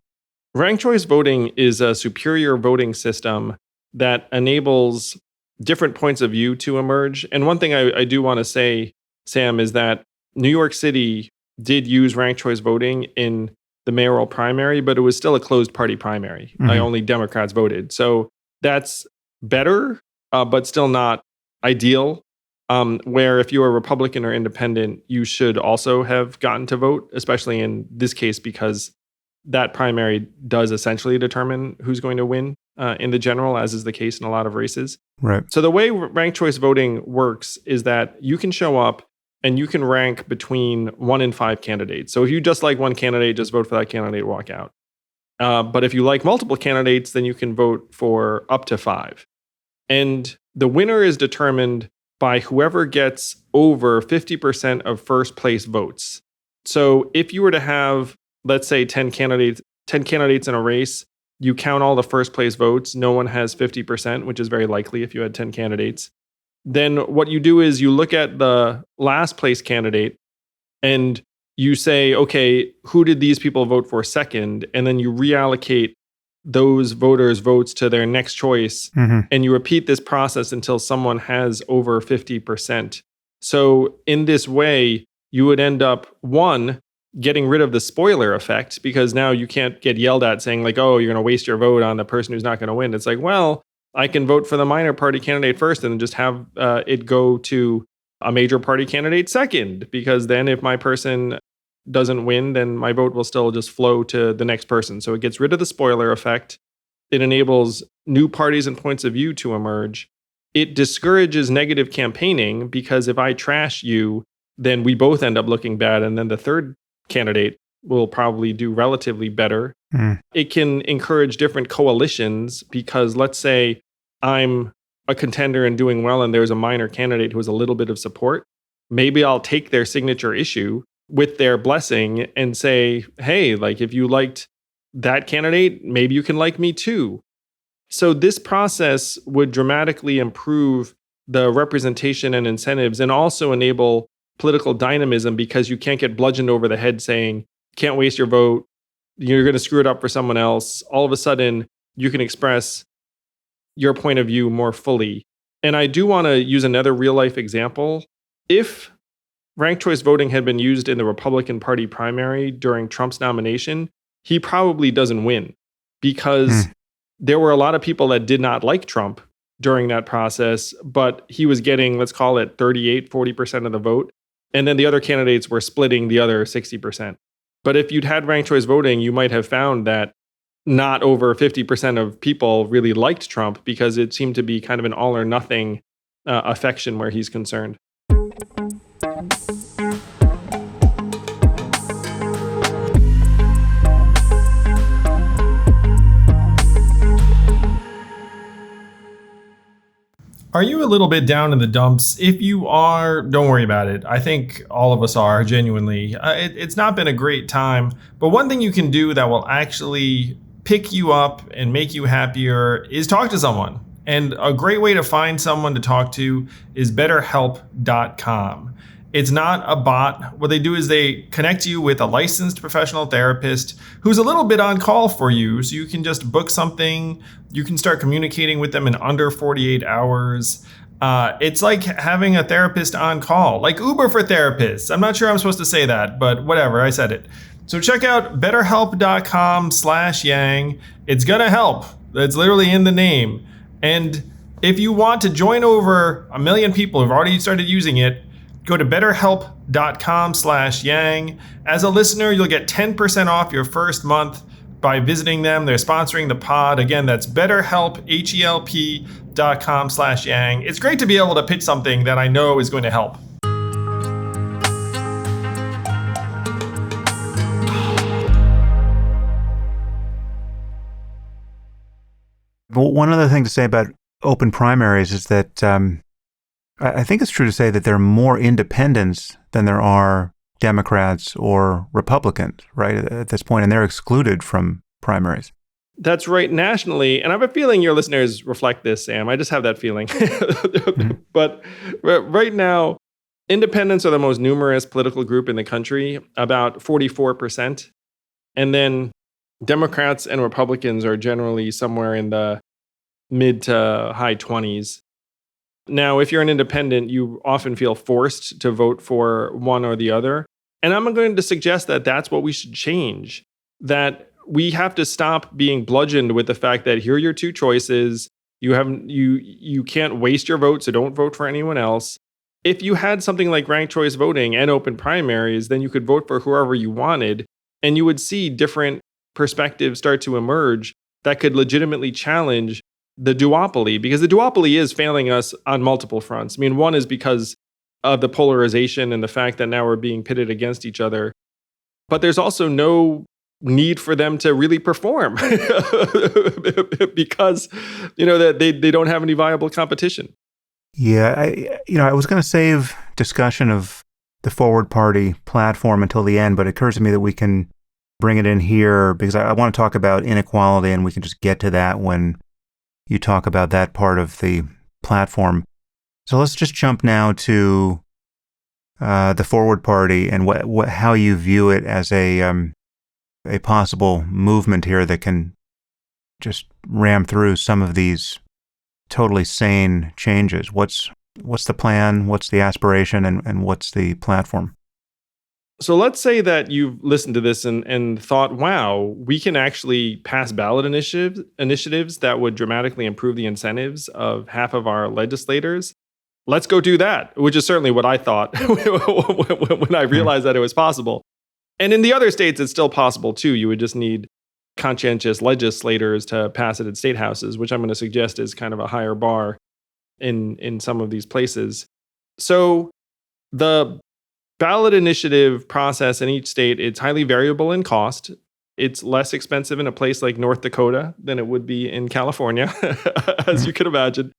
Ranked choice voting is a superior voting system that enables different points of view to emerge. And one thing I do want to say, Sam, is that New York City did use ranked choice voting in the mayoral primary, but it was still a closed party primary. Mm-hmm. Only Democrats voted. So that's better, but still not ideal. Where if you are Republican or independent, you should also have gotten to vote, especially in this case, because that primary does essentially determine who's going to win in the general, as is the case in a lot of races. Right. So the way ranked choice voting works is that you can show up and you can rank between 1 and 5 candidates. So if you just like one candidate, just vote for that candidate, walk out. But if you like multiple candidates, then you can vote for up to 5. And the winner is determined by whoever gets over 50% of first place votes. So if you were to have, let's say, 10 candidates in a race, you count all the first place votes, no one has 50%, which is very likely if you had 10 candidates. Then what you do is you look at the last place candidate and you say, okay, who did these people vote for second? And then you reallocate those voters' votes to their next choice. Mm-hmm. And you repeat this process until someone has over 50%. So in this way, you would end up, one, getting rid of the spoiler effect, because now you can't get yelled at saying like, oh, you're going to waste your vote on the person who's not going to win. It's like, well, I can vote for the minor party candidate first and then just have it go to a major party candidate second, because then if my person doesn't win, then my vote will still just flow to the next person. So it gets rid of the spoiler effect. It enables new parties and points of view to emerge. It discourages negative campaigning, because if I trash you, then we both end up looking bad. And then the third candidate will probably do relatively better. It can encourage different coalitions, because let's say I'm a contender and doing well and there's a minor candidate who has a little bit of support. Maybe I'll take their signature issue with their blessing and say, hey, like if you liked that candidate, maybe you can like me too. So this process would dramatically improve the representation and incentives, and also enable political dynamism, because you can't get bludgeoned over the head saying, can't waste your vote, you're going to screw it up for someone else. All of a sudden, you can express your point of view more fully. And I do want to use another real life example. If ranked choice voting had been used in the Republican Party primary during Trump's nomination, he probably doesn't win, because there were a lot of people that did not like Trump during that process, but he was getting, let's call it 40% of the vote. And then the other candidates were splitting the other 60%. But if you'd had ranked choice voting, you might have found that not over 50% of people really liked Trump, because it seemed to be kind of an all or nothing affection where he's concerned. Are you a little bit down in the dumps? If you are, don't worry about it. I think all of us are, genuinely. It's not been a great time, but one thing you can do that will actually pick you up and make you happier is talk to someone. And a great way to find someone to talk to is BetterHelp.com. It's not a bot. What they do is they connect you with a licensed professional therapist who's a little bit on call for you. So you can just book something. You can start communicating with them in under 48 hours. It's like having a therapist on call, like Uber for therapists. I'm not sure I'm supposed to say that, but whatever, I said it. So check out betterhelp.com/yang. It's going to help. It's literally in the name. And if you want to join over 1 million people who've already started using it, go to betterhelp.com/yang. As a listener, you'll get 10% off your first month by visiting them. They're sponsoring the pod. Again, that's BetterHelp, HELP.com/yang. It's great to be able to pitch something that I know is going to help. But one other thing to say about open primaries is that I think it's true to say that there are more independents than there are Democrats or Republicans, right, at this point, and they're excluded from primaries. That's right, nationally. And I have a feeling your listeners reflect this, Sam. I just have that feeling. But right now, independents are the most numerous political group in the country, about 44%. And then Democrats and Republicans are generally somewhere in the mid to high 20s. Now, if you're an independent, you often feel forced to vote for one or the other. And I'm going to suggest that that's what we should change, that we have to stop being bludgeoned with the fact that here are your two choices. You can't waste your vote, so don't vote for anyone else. If you had something like ranked choice voting and open primaries, then you could vote for whoever you wanted, and you would see different perspectives start to emerge that could legitimately challenge the duopoly, because the duopoly is failing us on multiple fronts. I mean, one is because of the polarization and the fact that now we're being pitted against each other. But there's also no need for them to really perform because, that they don't have any viable competition. Yeah, I was going to save discussion of the Forward Party platform until the end, but it occurs to me that we can bring it in here because I want to talk about inequality, and we can just get to that when you talk about that part of the platform. So let's just jump now to the Forward Party and how you view it as a possible movement here that can just ram through some of these totally sane changes. What's the plan? What's the aspiration? And what's the platform? So let's say that you've listened to this and thought, wow, we can actually pass ballot initiatives that would dramatically improve the incentives of half of our legislators. Let's go do that, which is certainly what I thought when I realized that it was possible. And in the other states, it's still possible too. You would just need conscientious legislators to pass it at state houses, which I'm going to suggest is kind of a higher bar in some of these places. So the ballot initiative process in each state, it's highly variable in cost. It's less expensive in a place like North Dakota than it would be in California, as you can imagine.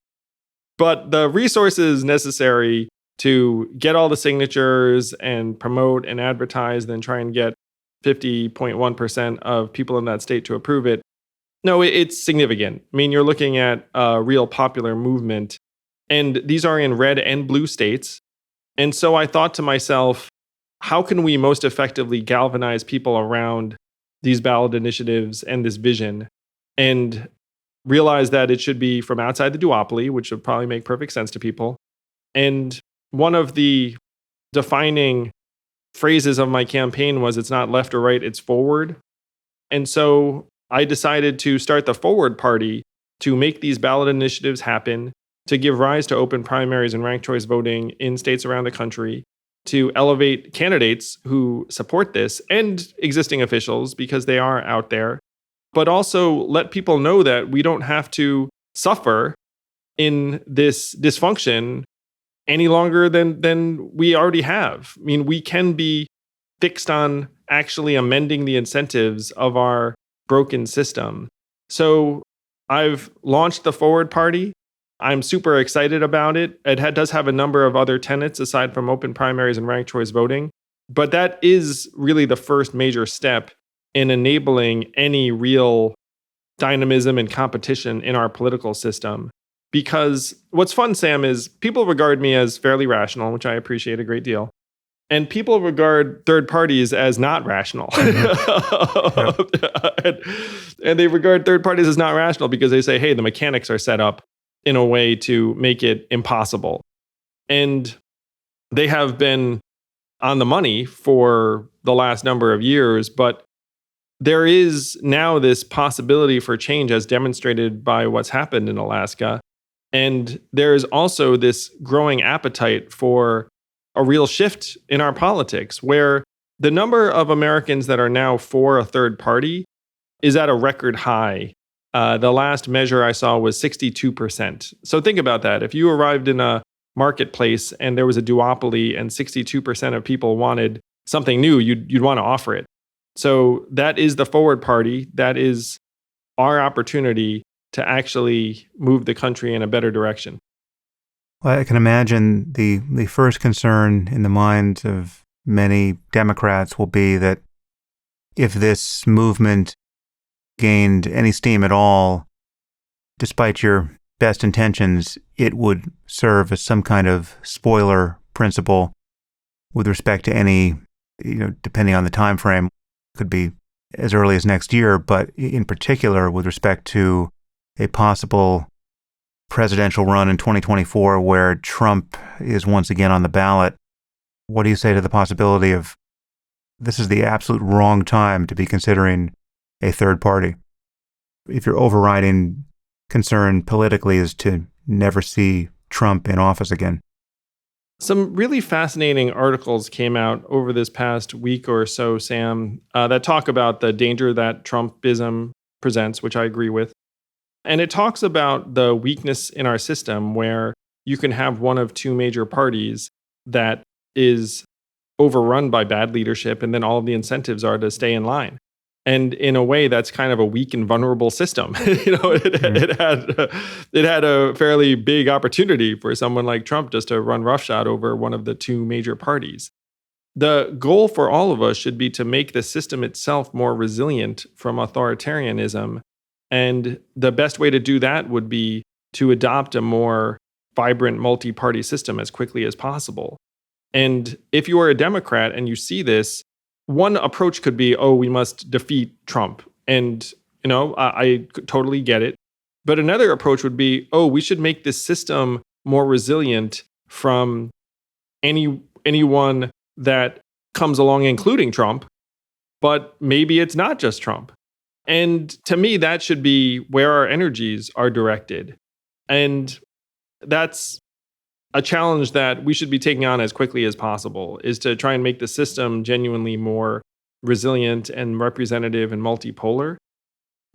But the resources necessary to get all the signatures and promote and advertise, then try and get 50.1% of people in that state to approve it. No, it's significant. I mean, you're looking at a real popular movement, and these are in red and blue states. And so I thought to myself, how can we most effectively galvanize people around these ballot initiatives and this vision, and realize that it should be from outside the duopoly, which would probably make perfect sense to people. And one of the defining phrases of my campaign was, it's not left or right, it's forward. And so I decided to start the Forward Party to make these ballot initiatives happen, to give rise to open primaries and ranked choice voting in states around the country, to elevate candidates who support this and existing officials because they are out there, but also let people know that we don't have to suffer in this dysfunction any longer than we already have. I mean, we can be fixed on actually amending the incentives of our broken system. So I've launched the Forward Party. I'm super excited about it. It does have a number of other tenets aside from open primaries and ranked choice voting. But that is really the first major step in enabling any real dynamism and competition in our political system. Because what's fun, Sam, is people regard me as fairly rational, which I appreciate a great deal. And people regard third parties as not rational. And they regard third parties as not rational because they say, hey, the mechanics are set up in a way to make it impossible. And they have been on the money for the last number of years, but there is now this possibility for change as demonstrated by what's happened in Alaska. And there is also this growing appetite for a real shift in our politics, where the number of Americans that are now for a third party is at a record high. The last measure I saw was 62%. So think about that. If you arrived in a marketplace and there was a duopoly and 62% of people wanted something new, you'd want to offer it. So that is the Forward Party. That is our opportunity to actually move the country in a better direction. Well, I can imagine the first concern in the minds of many Democrats will be that if this movement gained any steam at all, despite your best intentions, it would serve as some kind of spoiler principle with respect to any, depending on the time frame, could be as early as next year, but in particular with respect to a possible presidential run in 2024 where Trump is once again on the ballot. What do you say to the possibility of this is the absolute wrong time to be considering a third party? If your overriding concern politically is to never see Trump in office again. Some really fascinating articles came out over this past week or so, Sam, that talk about the danger that Trumpism presents, which I agree with. And it talks about the weakness in our system where you can have one of two major parties that is overrun by bad leadership, and then all of the incentives are to stay in line. And in a way, that's kind of a weak and vulnerable system. It had a fairly big opportunity for someone like Trump just to run roughshod over one of the two major parties. The goal for all of us should be to make the system itself more resilient from authoritarianism. And the best way to do that would be to adopt a more vibrant multi-party system as quickly as possible. And if you are a Democrat and you see this, one approach could be, oh, we must defeat Trump. And, I totally get it. But another approach would be, oh, we should make this system more resilient from anyone that comes along, including Trump, but maybe it's not just Trump. And to me, that should be where our energies are directed. And that's a challenge that we should be taking on as quickly as possible, is to try and make the system genuinely more resilient and representative and multipolar.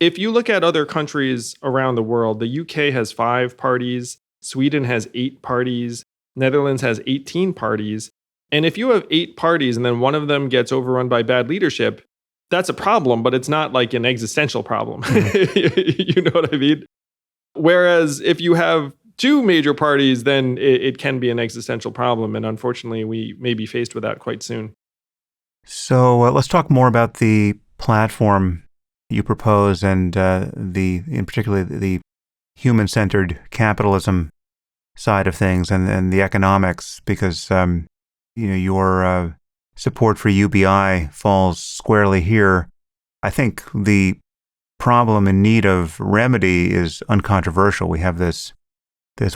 If you look at other countries around the world, the UK has 5 parties, Sweden has 8 parties, Netherlands has 18 parties. And if you have 8 parties and then one of them gets overrun by bad leadership, that's a problem, but it's not like an existential problem. You know what I mean? Whereas if you have 2 major parties, then it can be an existential problem. And unfortunately, we may be faced with that quite soon. So let's talk more about the platform you propose and in particular the human-centered capitalism side of things and the economics, because your support for UBI falls squarely here. I think the problem in need of remedy is uncontroversial. We have this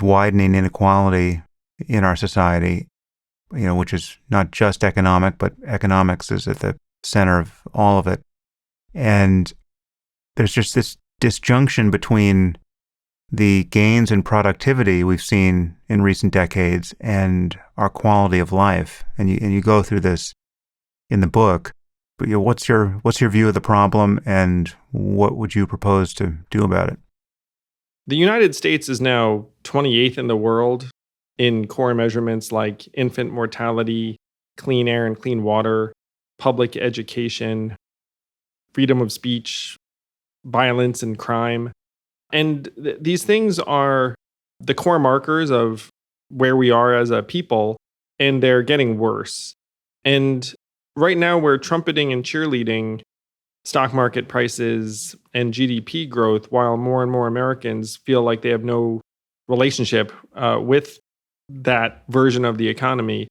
widening inequality in our society, which is not just economic, but economics is at the center of all of it. And there's just this disjunction between the gains in productivity we've seen in recent decades and our quality of life. And you go through this in the book. But what's your view of the problem, and what would you propose to do about it? The United States is now 28th in the world in core measurements like infant mortality, clean air and clean water, public education, freedom of speech, violence and crime. And these things are the core markers of where we are as a people, and they're getting worse. And right now we're trumpeting and cheerleading stock market prices and GDP growth, while more and more Americans feel like they have no relationship with that version of the economy.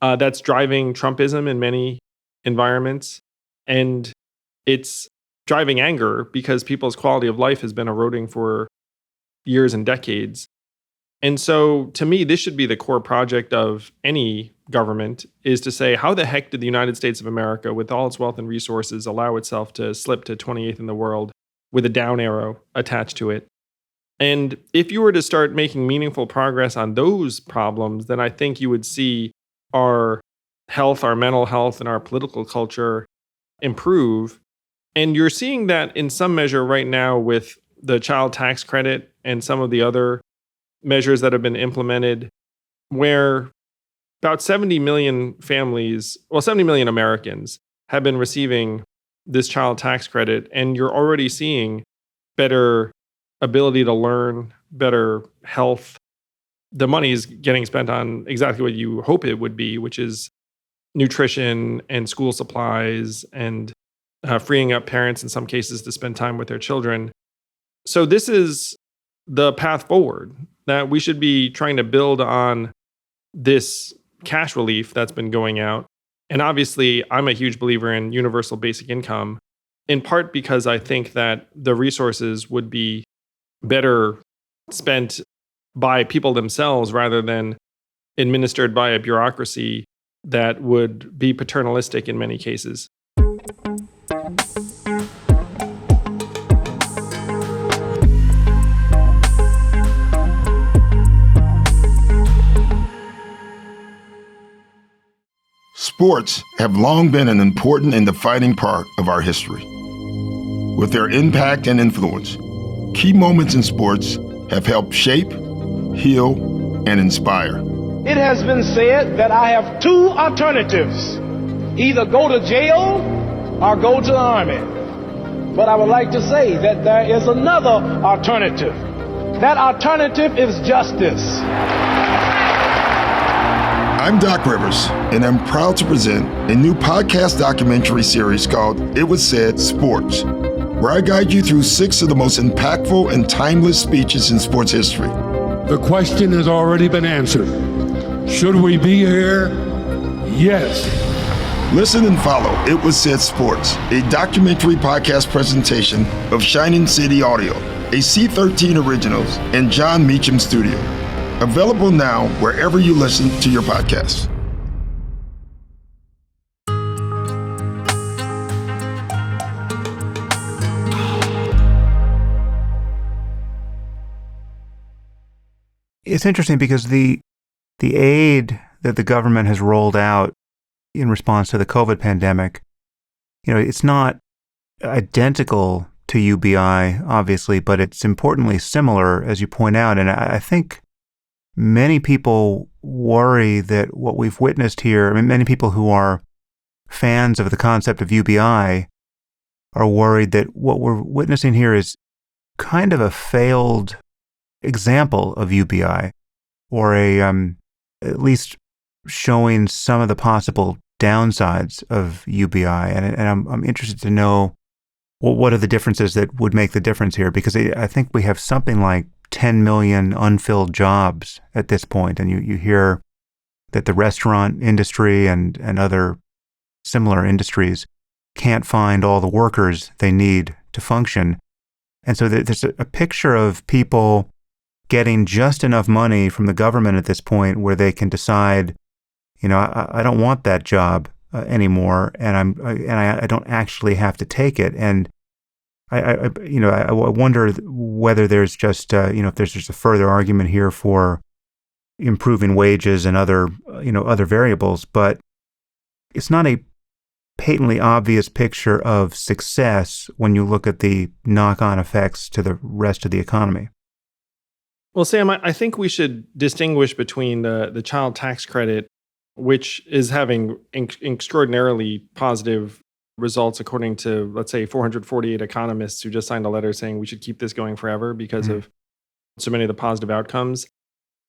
That's driving Trumpism in many environments. And it's driving anger because people's quality of life has been eroding for years and decades. And so to me, this should be the core project of any government, is to say, how the heck did the United States of America, with all its wealth and resources, allow itself to slip to 28th in the world with a down arrow attached to it? And if you were to start making meaningful progress on those problems, then I think you would see our health, our mental health, and our political culture improve. And you're seeing that in some measure right now with the child tax credit and some of the other measures that have been implemented, where about 70 million Americans have been receiving this child tax credit. And you're already seeing better ability to learn, better health. The money is getting spent on exactly what you hope it would be, which is nutrition and school supplies and freeing up parents in some cases to spend time with their children. So this is the path forward, that we should be trying to build on this cash relief that's been going out. And obviously, I'm a huge believer in universal basic income, in part because I think that the resources would be better spent by people themselves rather than administered by a bureaucracy that would be paternalistic in many cases. Sports have long been an important and defining part of our history. With their impact and influence, key moments in sports have helped shape, heal, and inspire. It has been said that I have 2 alternatives: either go to jail or go to the army. But I would like to say that there is another alternative. That alternative is justice. I'm Doc Rivers, and I'm proud to present a new podcast documentary series called It Was Said Sports, where I guide you through 6 of the most impactful and timeless speeches in sports history. The question has already been answered. Should we be here? Yes. Listen and follow It Was Said Sports, a documentary podcast presentation of Shining City Audio, a C13 Originals, and John Meacham Studio. Available now wherever you listen to your podcasts. It's interesting because the aid that the government has rolled out in response to the COVID pandemic, it's not identical to UBI, obviously, but it's importantly similar, as you point out. And I think many people worry that what we've witnessed here, many people who are fans of the concept of UBI are worried that what we're witnessing here is kind of a failed example of UBI, or at least showing some of the possible downsides of UBI. And I'm interested to know what are the differences that would make the difference here, because I think we have something like 10 million unfilled jobs at this point, and you hear that the restaurant industry and other similar industries can't find all the workers they need to function. And so there's a picture of people getting just enough money from the government at this point where they can decide, I don't want that job anymore, and I don't actually have to take it. And I wonder whether there's just if there's just a further argument here for improving wages and other variables, but it's not a patently obvious picture of success when you look at the knock-on effects to the rest of the economy. Well, Sam, I think we should distinguish between the child tax credit, which is having extraordinarily positive results according to, let's say, 448 economists who just signed a letter saying we should keep this going forever because of so many of the positive outcomes,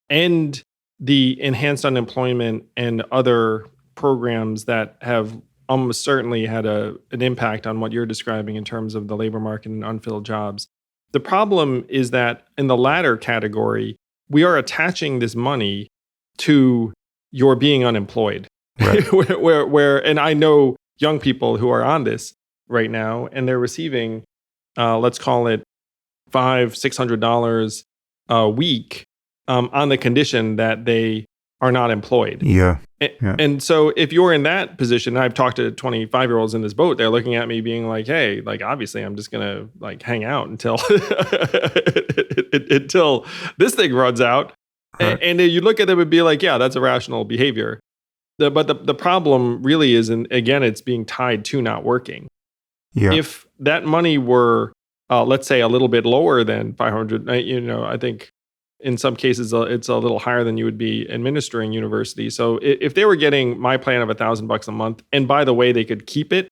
and the enhanced unemployment and other programs that have almost certainly had an impact on what you're describing in terms of the labor market and unfilled jobs. The problem is that in the latter category, we are attaching this money to your being unemployed. Right. where and I know young people who are on this right now, and they're receiving, let's call it $500-$600 a week on the condition that they are not employed. Yeah. And so if you're in that position, I've talked to 25-year-olds in this boat, they're looking at me being like, hey, obviously I'm just going to hang out until until this thing runs out. Right. And you look at them and be like, yeah, that's a rational behavior. But the problem really is, and again, it's being tied to not working. Yeah. If that money were, let's say, a little bit lower than 500, I think in some cases it's a little higher than you would be administering university. So if they were getting my plan of $1,000 a month, and by the way, they could keep it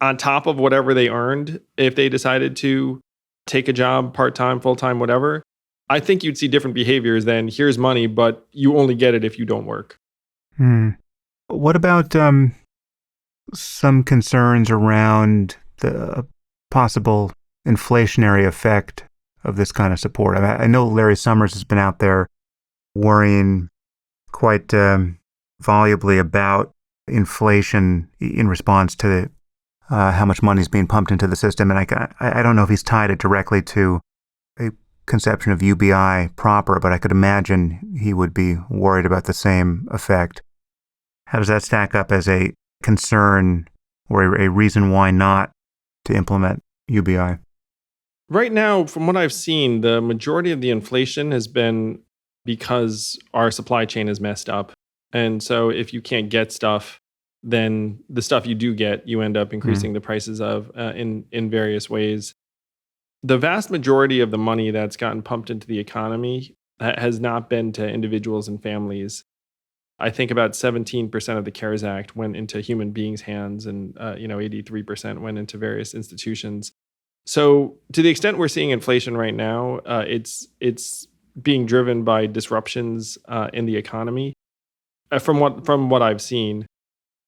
on top of whatever they earned if they decided to take a job, part-time, full-time, whatever, I think you'd see different behaviors than here's money, but you only get it if you don't work. What about some concerns around the possible inflationary effect of this kind of support? I know Larry Summers has been out there worrying quite volubly about inflation in response to how much money is being pumped into the system. And I don't know if he's tied it directly to a conception of UBI proper, but I could imagine he would be worried about the same effect. How does that stack up as a concern or a reason why not to implement UBI? Right now, from what I've seen, the majority of the inflation has been because our supply chain is messed up. And so if you can't get stuff, then the stuff you do get, you end up increasing the prices of in various ways. The vast majority of the money that's gotten pumped into the economy has not been to individuals and families. I think about 17% of the CARES Act went into human beings' hands, and 83% went into various institutions. So to the extent we're seeing inflation right now, it's being driven by disruptions in the economy. From what I've seen,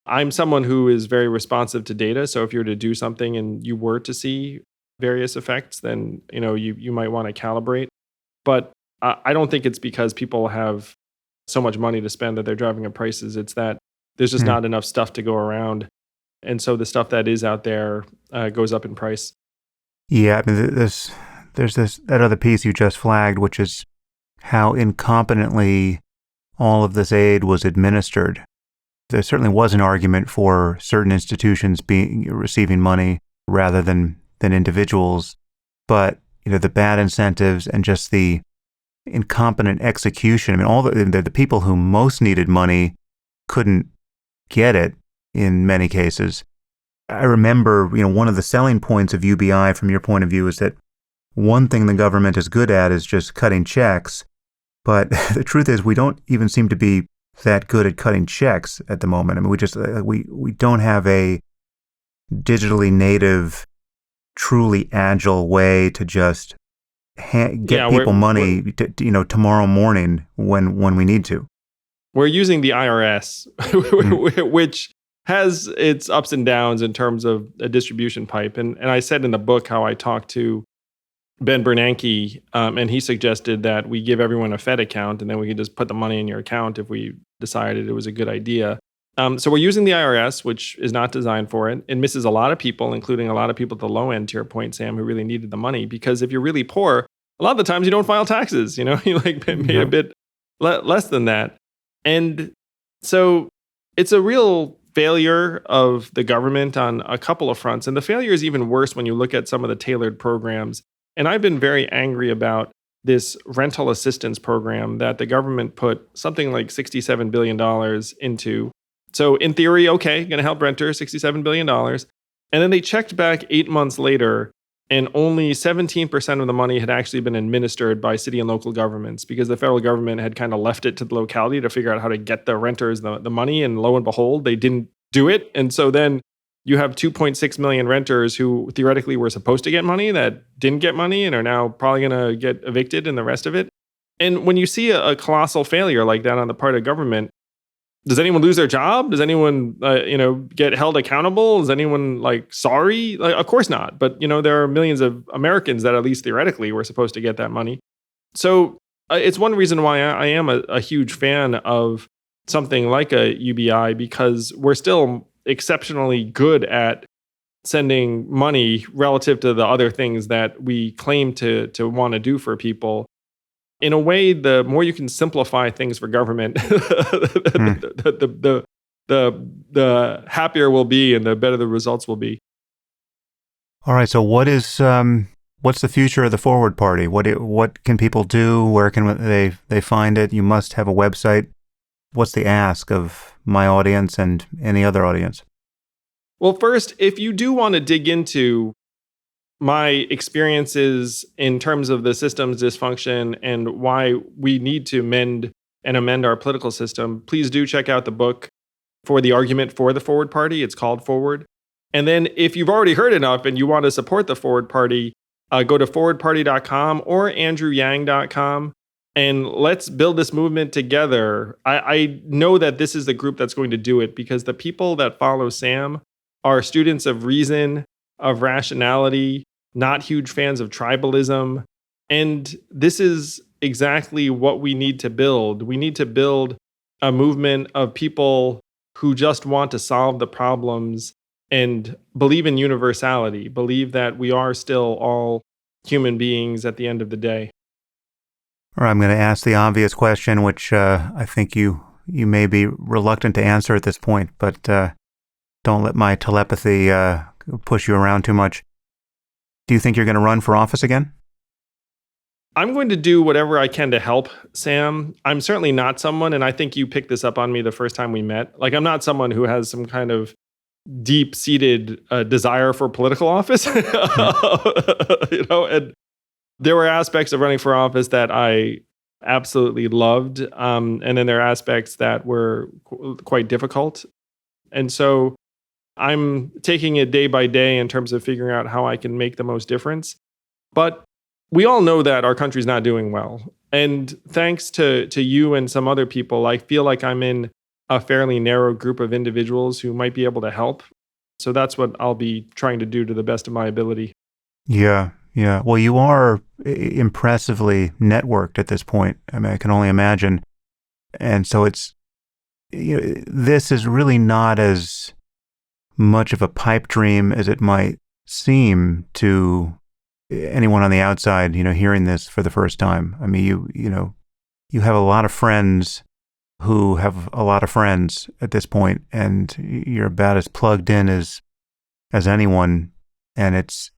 I'm someone who is very responsive to data. So if you were to do something and you were to see various effects, then you might want to calibrate. But I don't think it's because people have so much money to spend that they're driving up prices. It's that there's just not enough stuff to go around. And so the stuff that is out there goes up in price. Yeah, I mean, there's that other piece you just flagged, which is how incompetently all of this aid was administered. There certainly was an argument for certain institutions receiving money rather than individuals, but the bad incentives and just the incompetent execution. I mean, all the people who most needed money couldn't get it in many cases. I remember, one of the selling points of UBI from your point of view is that one thing the government is good at is just cutting checks. But the truth is we don't even seem to be that good at cutting checks at the moment. I mean, we don't have a digitally native, truly agile way to just get people money tomorrow morning when we need to. We're using the IRS, which has its ups and downs in terms of a distribution pipe. And I said in the book how I talked to Ben Bernanke, and he suggested that we give everyone a Fed account, and then we could just put the money in your account if we decided it was a good idea. So we're using the IRS, which is not designed for it. It misses a lot of people, including a lot of people at the low end, to your point, Sam, who really needed the money. Because if you're really poor, a lot of the times you don't file taxes. You made a bit less than that. And so it's a real failure of the government on a couple of fronts. And the failure is even worse when you look at some of the tailored programs. And I've been very angry about this rental assistance program that the government put something like $67 billion into. So in theory, okay, going to help renters, $67 billion. And then they checked back 8 months later, and only 17% of the money had actually been administered by city and local governments, because the federal government had kind of left it to the locality to figure out how to get the renters the money. And lo and behold, they didn't do it. And so then you have 2.6 million renters who theoretically were supposed to get money that didn't get money and are now probably going to get evicted and the rest of it. And when you see a colossal failure like that on the part of government, does anyone lose their job? Does anyone, get held accountable? Is anyone sorry? Of course not. But, there are millions of Americans that at least theoretically were supposed to get that money. So it's one reason why I am a huge fan of something like a UBI, because we're still exceptionally good at sending money relative to the other things that we claim to want to do for people. In a way, the more you can simplify things for government, the happier we'll be and the better the results will be. All right. So what's the future of the Forward Party? What can people do? Where can they find it? You must have a website. What's the ask of my audience and any other audience? Well, first, if you do want to dig into my experiences in terms of the system's dysfunction and why we need to mend and amend our political system, please do check out the book for the argument for the Forward Party. It's called Forward. And then if you've already heard enough and you want to support the Forward Party, go to forwardparty.com or andrewyang.com, and let's build this movement together. I know that this is the group that's going to do it, because the people that follow Sam are students of reason, of rationality, not huge fans of tribalism. And this is exactly what we need to build. We need to build a movement of people who just want to solve the problems and believe in universality, believe that we are still all human beings at the end of the day. All right, I'm going to ask the obvious question, which I think you may be reluctant to answer at this point, but don't let my telepathy push you around too much. Do you think you're going to run for office again? I'm going to do whatever I can to help, Sam. I'm certainly not someone, and I think you picked this up on me the first time we met. I'm not someone who has some kind of deep-seated desire for political office. And there were aspects of running for office that I absolutely loved. And then there are aspects that were quite difficult. And so I'm taking it day by day in terms of figuring out how I can make the most difference. But we all know that our country's not doing well. And thanks to you and some other people, I feel like I'm in a fairly narrow group of individuals who might be able to help. So that's what I'll be trying to do to the best of my ability. Yeah. Well, you are impressively networked at this point. I mean, I can only imagine. And so this is really not as much of a pipe dream as it might seem to anyone on the outside, hearing this for the first time. I mean, you have a lot of friends who have a lot of friends at this point, and you're about as plugged in as anyone. And it's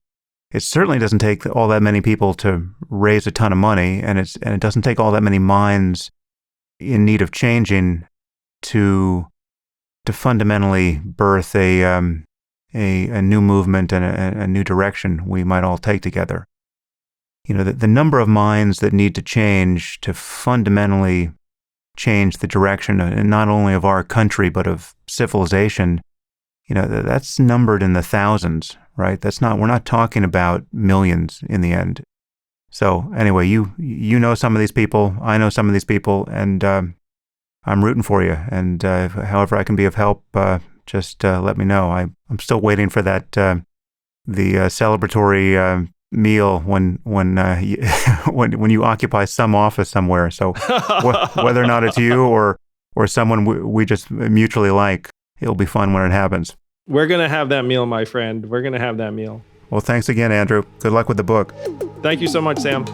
it certainly doesn't take all that many people to raise a ton of money, and it doesn't take all that many minds in need of changing to fundamentally birth a new movement and a new direction we might all take together. The number of minds that need to change to fundamentally change the direction, and not only of our country but of civilization, that's numbered in the thousands, right? We're not talking about millions in the end. So anyway, you know some of these people, I know some of these people, and I'm rooting for you. And however I can be of help, just let me know. I'm still waiting for that the celebratory meal when you occupy some office somewhere. So whether or not it's you or someone we just mutually like, it'll be fun when it happens. We're going to have that meal, my friend. We're going to have that meal. Well, thanks again, Andrew. Good luck with the book. Thank you so much, Sam.